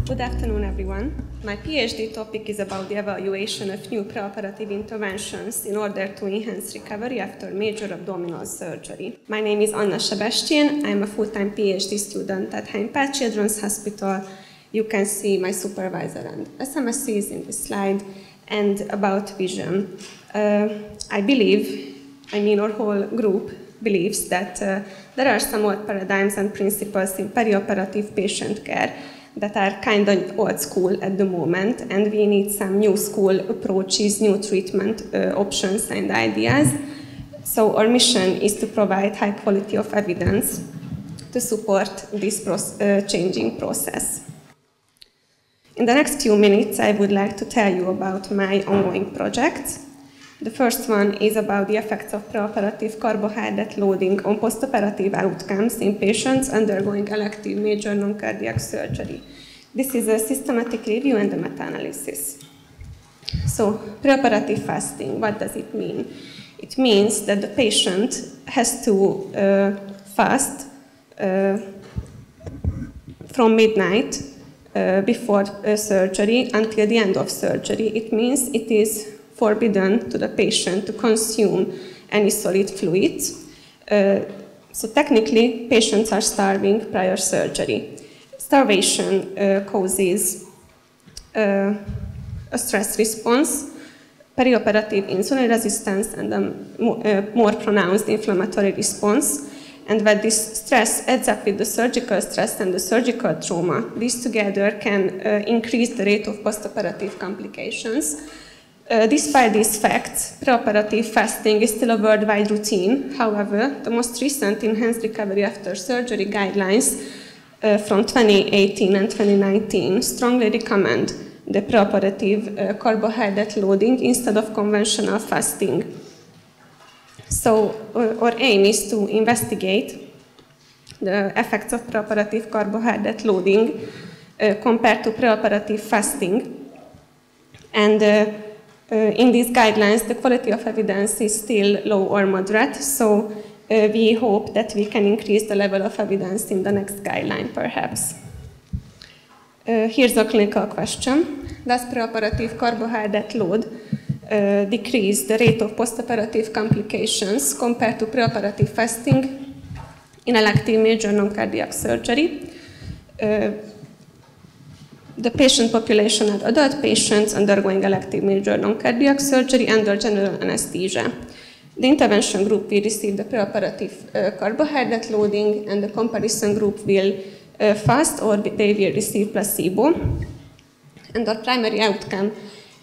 Good afternoon, everyone. My PhD topic is about the evaluation of new preoperative interventions in order to enhance recovery after major abdominal surgery. My name is Sebestyén. I'm a full-time PhD student at Heim Children's Hospital. You can see my supervisor and SMSCs in this slide. And about vision. Our whole group believes that there are some old paradigms and principles in perioperative patient care that are kind of old school at the moment, and we need some new school approaches, new treatment options and ideas. So our mission is to provide high quality of evidence to support this changing process. In the next few minutes, I would like to tell you about my ongoing projects. The first one is about the effects of preoperative carbohydrate loading on postoperative outcomes in patients undergoing elective major non-cardiac surgery. This is a systematic review and a meta-analysis. So, preoperative fasting, what does it mean? It means that the patient has to fast from midnight before surgery until the end of surgery. It means it is forbidden to the patient to consume any solid fluids. So technically, patients are starving prior surgery. Starvation causes a stress response, perioperative insulin resistance, and a more pronounced inflammatory response. And when this stress adds up with the surgical stress and the surgical trauma, these together can increase the rate of postoperative complications. Despite these facts, preoperative fasting is still a worldwide routine. However, the most recent enhanced recovery after surgery guidelines from 2018 and 2019 strongly recommend the preoperative carbohydrate loading instead of conventional fasting. So our aim is to investigate the effects of preoperative carbohydrate loading compared to preoperative fasting. And in these guidelines, the quality of evidence is still low or moderate, so we hope that we can increase the level of evidence in the next guideline, perhaps. Here's a clinical question. Does preoperative carbohydrate load decrease the rate of postoperative complications compared to preoperative fasting in elective major non-cardiac surgery? The patient population are adult patients undergoing elective major non-cardiac surgery under general anesthesia. The intervention group will receive the preoperative carbohydrate loading, and the comparison group will fast or they will receive placebo. And our primary outcome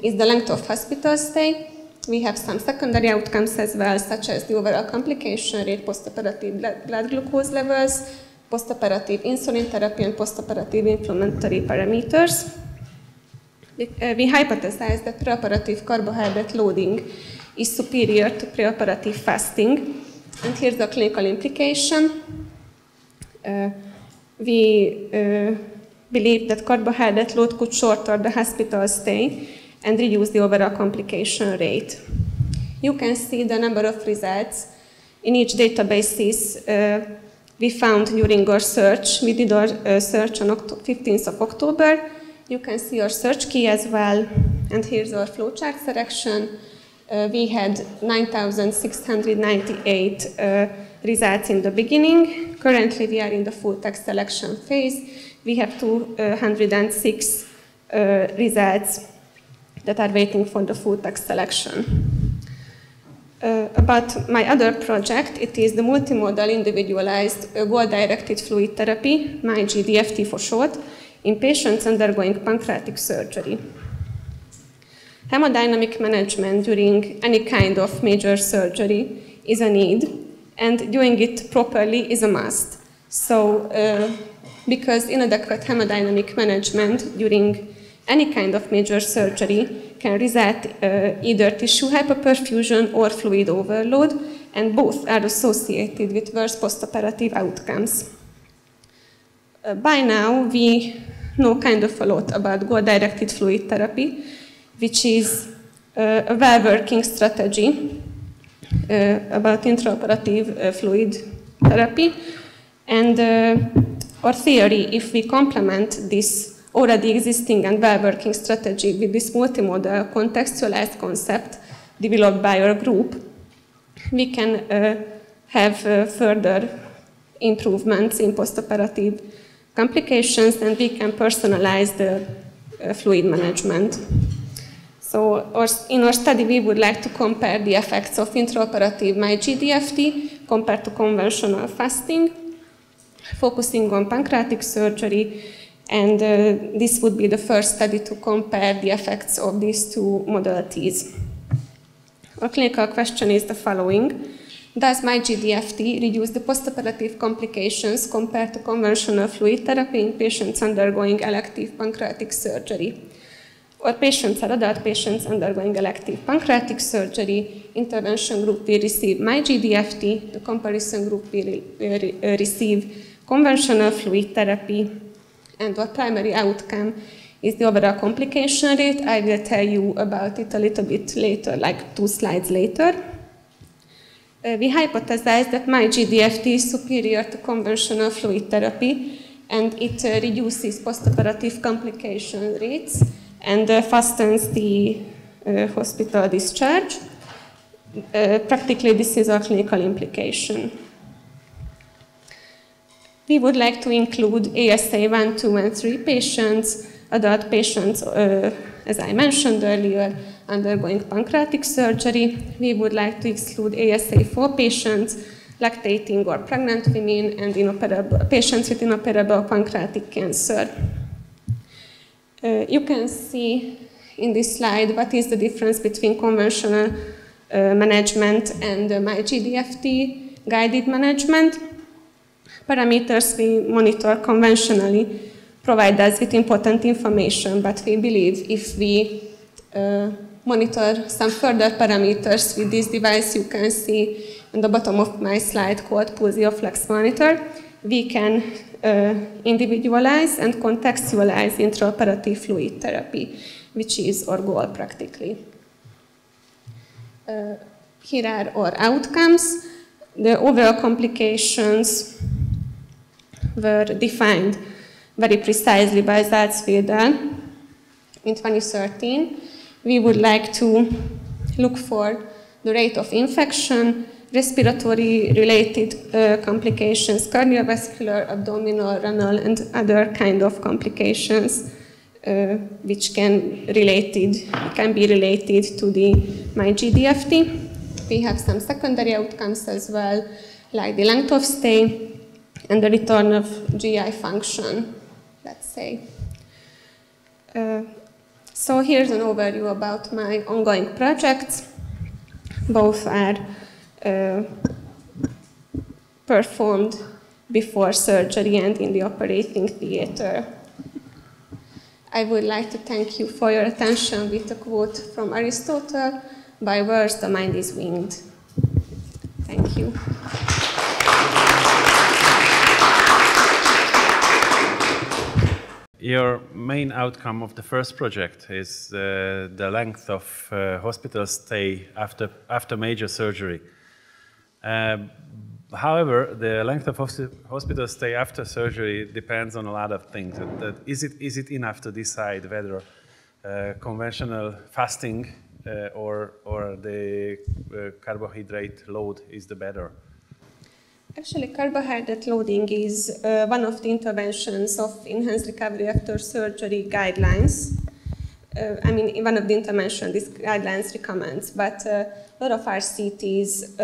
is the length of hospital stay. We have some secondary outcomes as well, such as the overall complication rate, postoperative blood glucose levels, postoperative insulin therapy, and postoperative inflammatory parameters. We hypothesize that preoperative carbohydrate loading is superior to preoperative fasting. And here's the clinical implication. We believe that carbohydrate load could shorten the hospital stay and reduce the overall complication rate. You can see the number of results in each databases we found during our search. We did our search on 15th of October. You can see our search key as well. And here's our flowchart selection. We had 9,698 results in the beginning. Currently, we are in the full text selection phase. We have 206 results that are waiting for the full text selection. About my other project, it is the multimodal individualized goal-directed fluid therapy, MyGDFT for short, in patients undergoing pancreatic surgery. Hemodynamic management during any kind of major surgery is a need, and doing it properly is a must. So, because inadequate hemodynamic management during any kind of major surgery can result either tissue hypoperfusion or fluid overload, and both are associated with worse postoperative outcomes. By now, we know kind of a lot about goal-directed fluid therapy, which is a well-working strategy about intraoperative fluid therapy. And our theory, if we complement this already existing and well-working strategy with this multimodal contextualized concept developed by our group, we can have further improvements in postoperative complications, and we can personalize the fluid management. So in our study, we would like to compare the effects of intraoperative MyGDFT compared to conventional fasting, focusing on pancreatic surgery, and this would be the first study to compare the effects of these two modalities. Our clinical question is the following. Does MyGDFT reduce the postoperative complications compared to conventional fluid therapy in patients undergoing elective pancreatic surgery? Or patients are adult patients undergoing elective pancreatic surgery. Intervention group will receive MyGDFT. The comparison group will receive conventional fluid therapy. And our primary outcome is the overall complication rate. I will tell you about it a little bit later, like 2 slides later. We hypothesized that MyGDFT is superior to conventional fluid therapy, and it reduces postoperative complication rates and fastens the hospital discharge. Practically, this is our clinical implication. We would like to include ASA 1, 2, and 3 patients, adult patients, as I mentioned earlier, undergoing pancreatic surgery. We would like to exclude ASA 4 patients, lactating or pregnant women, and patients with inoperable pancreatic cancer. You can see in this slide what is the difference between conventional management and MyGDFT guided management. Parameters we monitor conventionally provide us with important information, but we believe if we monitor some further parameters with this device you can see on the bottom of my slide called PulsioFlex Monitor, we can individualize and contextualize intraoperative fluid therapy, which is our goal practically. Here are our outcomes. The overall complications were defined very precisely by Salzwedel in 2013. We would like to look for the rate of infection, respiratory-related complications, cardiovascular, abdominal, renal, and other kind of complications which can be related to the MyGDFT. We have some secondary outcomes as well, like the length of stay and the return of GI function, let's say. So here's an overview about my ongoing projects. Both are performed before surgery and in the operating theater. I would like to thank you for your attention with a quote from Aristotle, "By words the mind is winged." Thank you. Your main outcome of the first project is the length of hospital stay after major surgery. However, the length of hospital stay after surgery depends on a lot of things. Is it enough to decide whether conventional fasting or the carbohydrate load is the better? Actually, carbohydrate loading is one of the interventions of enhanced recovery after surgery guidelines. I mean, one of the interventions these guidelines recommends, but a lot of RCTs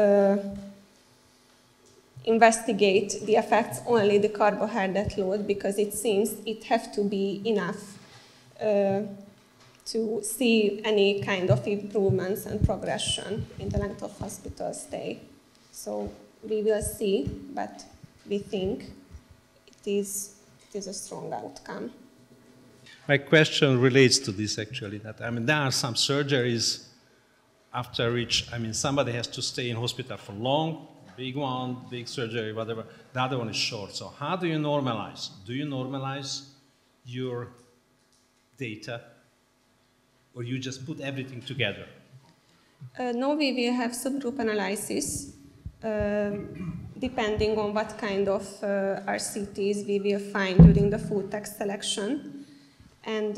investigate the effects only the carbohydrate load because it seems it has to be enough to see any kind of improvements and progression in the length of hospital stay. So we will see, but we think it is a strong outcome. My question relates to this actually, that there are some surgeries after which, somebody has to stay in hospital for long, big one, big surgery, whatever. The other one is short. So how do you normalize? Do you normalize your data, or you just put everything together? No, we will have subgroup analysis. Depending on what kind of RCTs we will find during the full text selection. and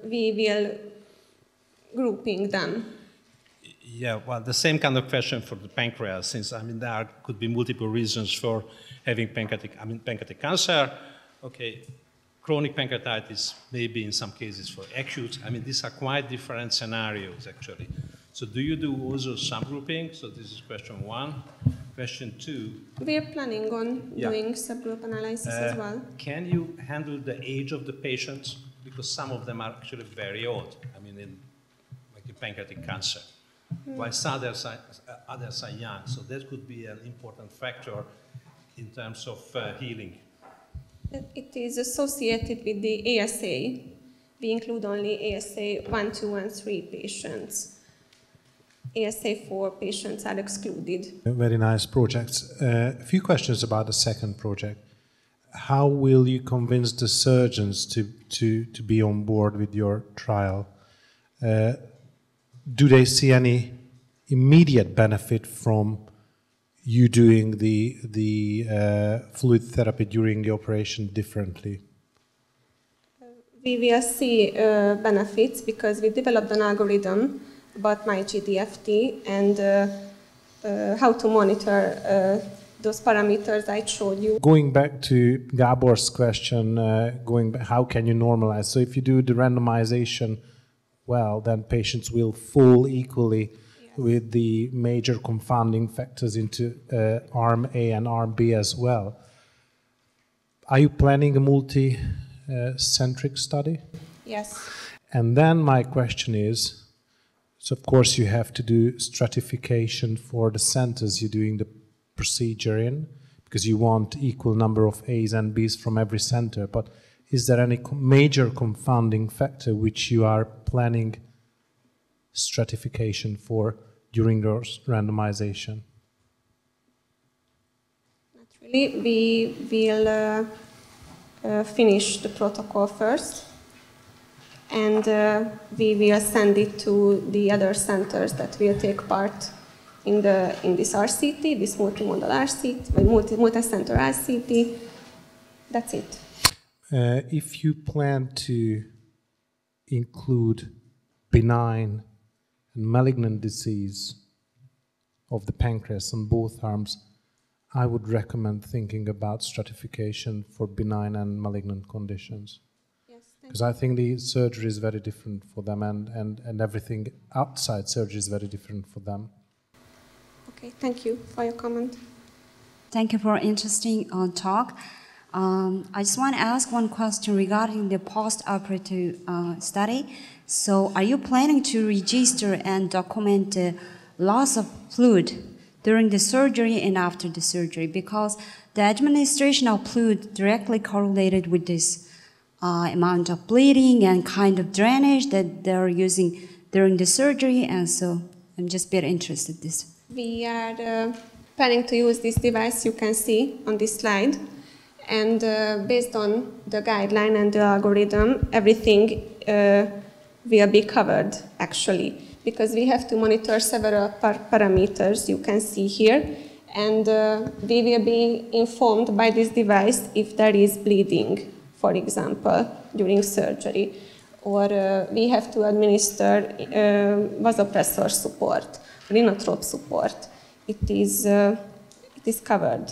we will grouping them. Yeah, well, the same kind of question for the pancreas, since there could be multiple reasons for having pancreatic cancer. Okay, chronic pancreatitis, maybe in some cases for acute. These are quite different scenarios, actually. So do you do also subgrouping? So this is question one. Question two. We are planning on doing subgroup analysis as well. Can you handle the age of the patients? Because some of them are actually very old, in pancreatic cancer, whilst others are young. So that could be an important factor in terms of healing. It is associated with the ASA. We include only ASA 1, 2, and 3 patients. ASA 4 patients are excluded. Very nice projects. A few questions about the second project. How will you convince the surgeons to be on board with your trial? Do they see any immediate benefit from you doing the fluid therapy during the operation differently? We will see benefits because we developed an algorithm about my GDFT and how to monitor those parameters I showed you. Going back to Gabor's question, how can you normalize? So if you do the randomization well, then patients will fall equally with the major confounding factors into arm A and arm B as well. Are you planning a multi-centric study? Yes. And then my question is, so of course you have to do stratification for the centers you're doing the procedure in, because you want equal number of A's and B's from every center, but is there any major confounding factor which you are planning stratification for during the randomization? Not really. We will finish the protocol first, and we will send it to the other centers that will take part in this RCT, this multimodal RCT, multi-center RCT. That's it. If you plan to include benign and malignant disease of the pancreas on both arms, I would recommend thinking about stratification for benign and malignant conditions. Yes, because I think the surgery is very different for them, and everything outside surgery is very different for them. Okay, thank you for your comment. Thank you for an interesting talk. I just want to ask one question regarding the post-operative study. So are you planning to register and document the loss of fluid during the surgery and after the surgery? Because the administration of fluid directly correlated with this amount of bleeding and kind of drainage that they're using during the surgery, and so I'm just a bit interested in this. We are planning to use this device you can see on this slide. And based on the guideline and the algorithm, everything will be covered, actually, because we have to monitor several parameters you can see here, and we will be informed by this device if there is bleeding, for example, during surgery, or we have to administer vasopressor support, rhinotrope support. It is covered.